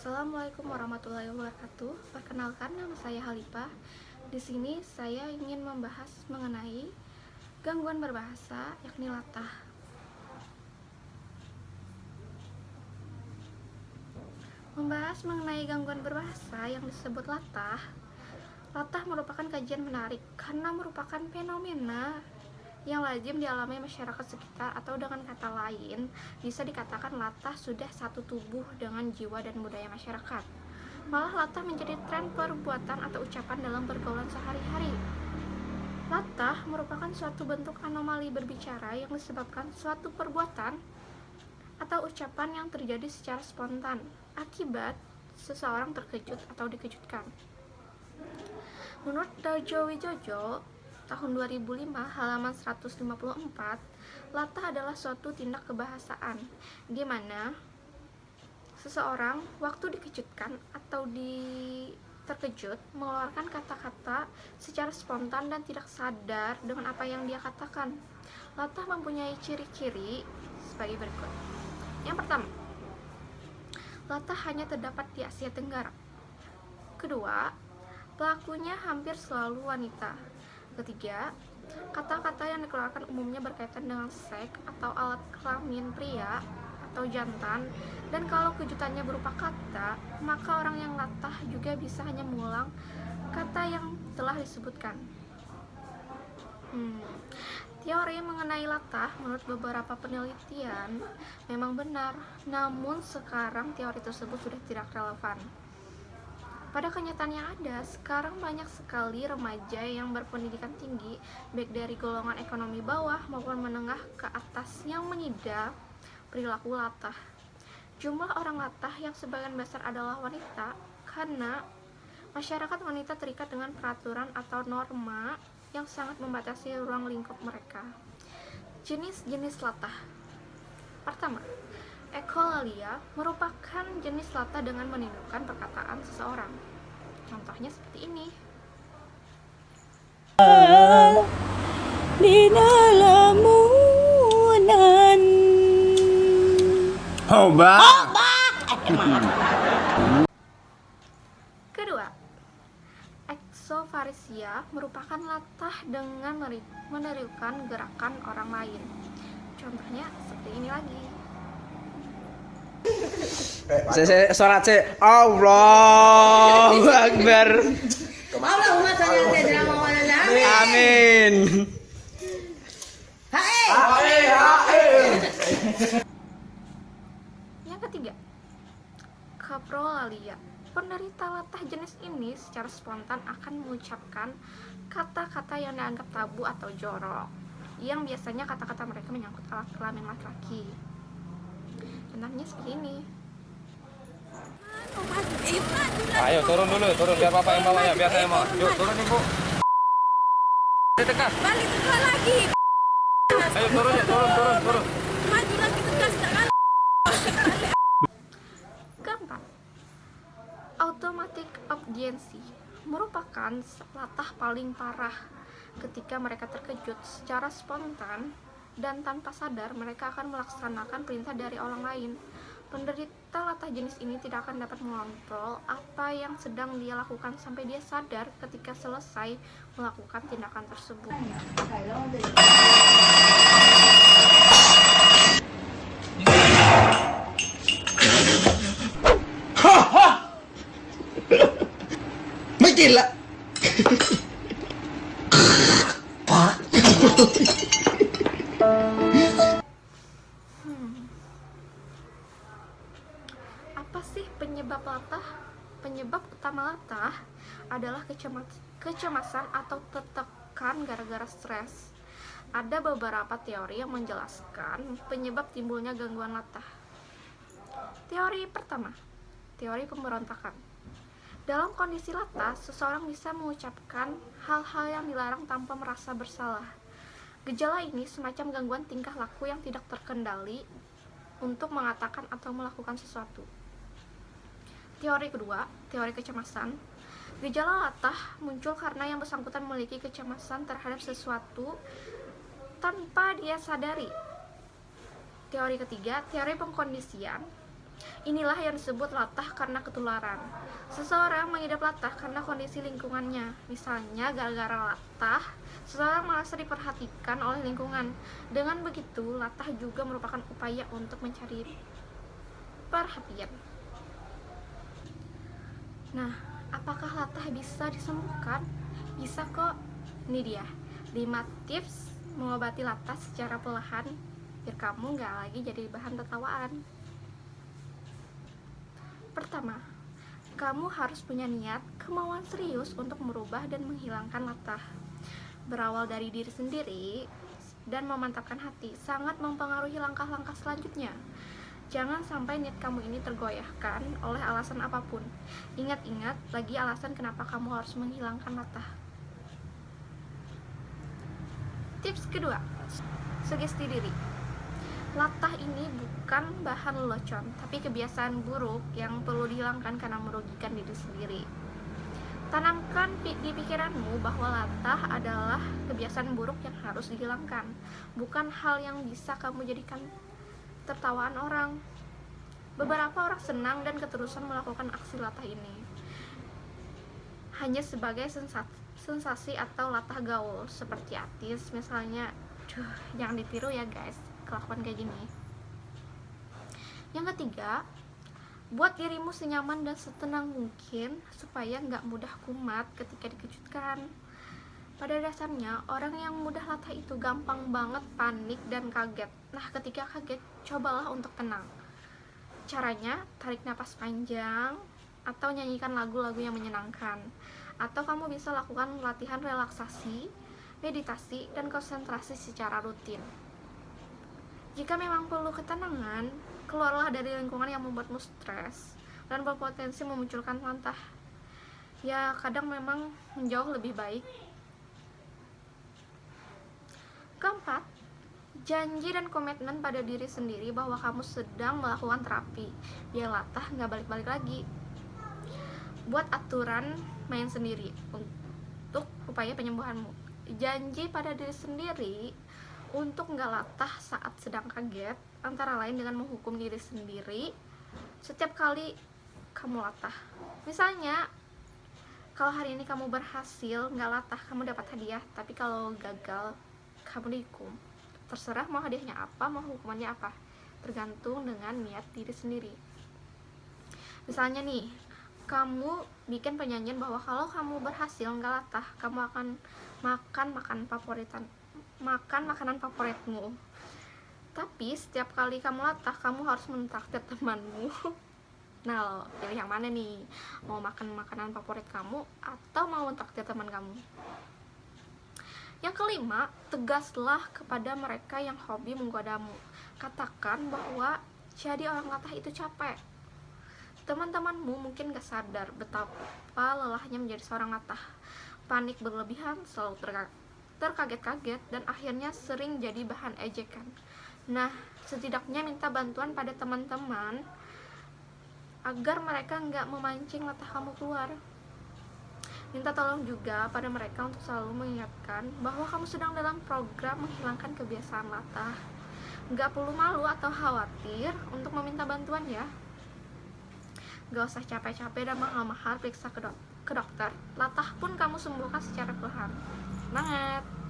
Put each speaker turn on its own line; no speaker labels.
Assalamualaikum warahmatullahi wabarakatuh. Perkenalkan, nama saya Halipah. Di sini saya ingin membahas mengenai gangguan berbahasa, yakni latah. Membahas mengenai gangguan berbahasa yang disebut latah. Latah merupakan kajian menarik karena merupakan fenomena yang lazim dialami masyarakat sekitar, atau dengan kata lain bisa dikatakan latah sudah satu tubuh dengan jiwa dan budaya masyarakat. Malah latah menjadi tren perbuatan atau ucapan dalam pergaulan sehari-hari. Latah merupakan suatu bentuk anomali berbicara yang disebabkan suatu perbuatan atau ucapan yang terjadi secara spontan akibat seseorang terkejut atau dikejutkan. Menurut Darjo Wijojo tahun 2005 halaman 154, latah adalah suatu tindak kebahasaan di mana seseorang waktu dikejutkan atau terkejut mengeluarkan kata-kata secara spontan dan tidak sadar dengan apa yang dia katakan. Latah mempunyai ciri-ciri sebagai berikut. Yang pertama, latah hanya terdapat di Asia Tenggara. Kedua, pelakunya hampir selalu wanita. Ketiga, kata-kata yang dikeluarkan umumnya berkaitan dengan seks atau alat kelamin pria atau jantan, dan kalau kejutannya berupa kata, maka orang yang latah juga bisa hanya mengulang kata yang telah disebutkan. Teori mengenai latah menurut beberapa penelitian memang benar, namun sekarang teori tersebut sudah tidak relevan. Pada kenyataan yang ada, sekarang banyak sekali remaja yang berpendidikan tinggi, baik dari golongan ekonomi bawah maupun menengah ke atas, yang mengidap perilaku latah. Jumlah orang latah yang sebagian besar adalah wanita, karena masyarakat wanita terikat dengan peraturan atau norma yang sangat membatasi ruang lingkup mereka. Jenis-jenis latah. Pertama, ekolalia merupakan jenis latah dengan menirukan perkataan seseorang. Contohnya seperti ini.
Dinalamunan.
Hoba.
Kedua, eksofaresia merupakan latah dengan menirukan gerakan orang lain. Contohnya seperti ini lagi.
Sholat sih. Allahu Akbar. Amin.
Yang ketiga, kaprolalia. Penderita latah jenis ini secara spontan akan mengucapkan kata-kata yang dianggap tabu atau jorok, yang biasanya kata-kata mereka menyangkut alat kelamin laki-laki. Contohnya seperti ini.
Ayo turun dulu, turun biar bapak yang bawanya, biar saya mau. Yuk turun ibu. Dekat.
Balik tekan lagi.
Ayo turun ya, turun.
Maju lagi tekan jangan.
Keempat, automatic obedience merupakan latah paling parah. Ketika mereka terkejut secara spontan dan tanpa sadar, mereka akan melaksanakan perintah dari orang lain. Penderita latah jenis ini tidak akan dapat mengontrol apa yang sedang dia lakukan sampai dia sadar ketika selesai melakukan tindakan tersebut.
ไม่กินละ
Apa sih penyebab latah? Penyebab utama latah adalah kecemasan atau tertekan gara-gara stres. Ada beberapa teori yang menjelaskan penyebab timbulnya gangguan latah. Teori pertama, teori pemberontakan. Dalam kondisi latah, seseorang bisa mengucapkan hal-hal yang dilarang tanpa merasa bersalah. Gejala ini semacam gangguan tingkah laku yang tidak terkendali untuk mengatakan atau melakukan sesuatu. Teori kedua, teori kecemasan. Gejala latah muncul karena yang bersangkutan memiliki kecemasan terhadap sesuatu tanpa dia sadari. Teori ketiga, teori pengkondisian. Inilah yang disebut latah karena ketularan. Seseorang mengidap latah karena kondisi lingkungannya. Misalnya gara-gara latah, seseorang merasa diperhatikan oleh lingkungan. Dengan begitu, latah juga merupakan upaya untuk mencari perhatian. Nah, apakah latah bisa disembuhkan? Bisa kok. Ini dia 5 tips mengobati latah secara perlahan biar kamu gak lagi jadi bahan tertawaan. Pertama, kamu harus punya niat, kemauan serius untuk merubah dan menghilangkan latah. Berawal dari diri sendiri dan memantapkan hati sangat mempengaruhi langkah-langkah selanjutnya. Jangan sampai niat kamu ini tergoyahkan oleh alasan apapun. Ingat-ingat lagi alasan kenapa kamu harus menghilangkan latah. Tips kedua, sugesti diri. Latah ini bukan bahan lelucon, tapi kebiasaan buruk yang perlu dihilangkan karena merugikan diri sendiri. Tanamkan di pikiranmu bahwa latah adalah kebiasaan buruk yang harus dihilangkan, bukan hal yang bisa kamu jadikan tertawaan orang. Beberapa orang senang dan keterusan melakukan aksi latah ini hanya sebagai sensasi atau latah gaul seperti artis misalnya. Jangan ditiru ya guys kelakuan kayak gini. Yang ketiga, buat dirimu senyaman dan setenang mungkin supaya nggak mudah kumat ketika dikejutkan. Pada dasarnya, orang yang mudah latah itu gampang banget panik dan kaget. Nah, ketika kaget, cobalah untuk tenang. Caranya, tarik napas panjang atau nyanyikan lagu-lagu yang menyenangkan. Atau kamu bisa lakukan latihan relaksasi, meditasi, dan konsentrasi secara rutin. Jika memang perlu ketenangan, keluarlah dari lingkungan yang membuatmu stres dan berpotensi memunculkan latah. Ya, kadang memang menjauh lebih baik. Keempat, janji dan komitmen pada diri sendiri bahwa kamu sedang melakukan terapi, biar latah nggak balik-balik lagi. Buat aturan main sendiri untuk upaya penyembuhanmu. Janji pada diri sendiri untuk nggak latah saat sedang kaget, antara lain dengan menghukum diri sendiri setiap kali kamu latah. Misalnya, kalau hari ini kamu berhasil nggak latah, kamu dapat hadiah. Tapi kalau gagal, kamu dihukum. Terserah mau hadiahnya apa, mau hukumannya apa, tergantung dengan niat diri sendiri. Misalnya nih, kamu bikin penyanyian bahwa kalau kamu berhasil nggak latah, kamu akan makan makanan favoritmu. Tapi setiap kali kamu latah, kamu harus mentraktir temanmu. Nah, lo pilih yang mana nih? Mau makan makanan favorit kamu atau mau mentraktir teman kamu? Yang kelima, tegaslah kepada mereka yang hobi menggodamu. Katakan bahwa jadi orang latah itu capek. Teman-temanmu mungkin gak sadar betapa lelahnya menjadi seorang latah. Panik berlebihan, selalu terkaget-kaget, dan akhirnya sering jadi bahan ejekan. Nah, setidaknya minta bantuan pada teman-teman agar mereka nggak memancing latah kamu keluar. Minta tolong juga pada mereka untuk selalu mengingatkan bahwa kamu sedang dalam program menghilangkan kebiasaan latah. Nggak perlu malu atau khawatir untuk meminta bantuan ya. Gak usah capek-capek dan mahal-mahal periksa ke dokter. Latah pun kamu sembuhkan secara perlahan. Semangat!